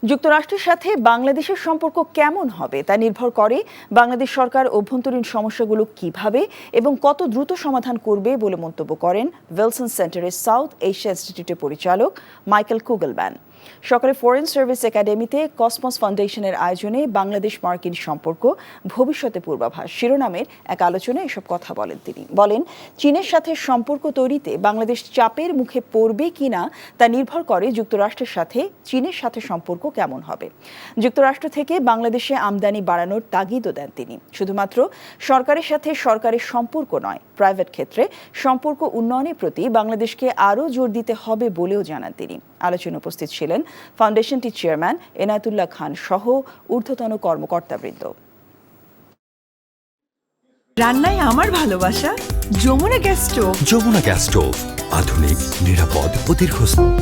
যুক্তরাষ্ট্রের সাথে বাংলাদেশের সম্পর্ক কেমন হবে তা নির্ভর করে বাংলাদেশ সরকার অভ্যন্তরীণ সমস্যাগুলো কিভাবে এবং কত দ্রুত সমাধান করবে বলে মন্তব্য করেন উইলসন সেন্টারের সাউথ এশিয়া ইনস্টিটিউটের পরিচালক মাইকেল কুগলম্যান। সকালে ফরেন সার্ভিস একাডেমিতে কসমস ফাউন্ডেশনের আয়োজনে বাংলাদেশ মার্কিন সম্পর্ক ভবিষ্যতে পূর্বাভাস শিরোনামের এক আলোচনায় এসব কথা বলেন তিনি। বলেন, চীনের সাথে সম্পর্ক তৈরিতে বাংলাদেশ চাপের মুখে পড়বে কিনা তা নির্ভর করে যুক্তরাষ্ট্রের সাথে চীনের সাথে সম্পর্ক কেমন হবে। যুক্তরাষ্ট্র থেকে বাংলাদেশে আমদানি বাড়ানোর তাগিদও দেন তিনি। শুধুমাত্র সরকারের সাথে সরকারের সম্পর্ক নয়, প্রাইভেট ক্ষেত্রে সম্পর্ক উন্নয়নের প্রতি বাংলাদেশকে আরও জোর দিতে হবে বলেও জানান তিনি। আলোচনায় উপস্থিত ছিলেন ফাউন্ডেশনটির চেয়ারম্যান এনায়েতুল্লাহ খান সহ ঊর্ধ্বতন কর্মকর্তাবৃন্দ। রান্নায় আমার ভালোবাসা Jamuna gas stove. Jamuna gas stove, আধুনিক, নিরাপদ ও দীর্ঘস্থায়ী।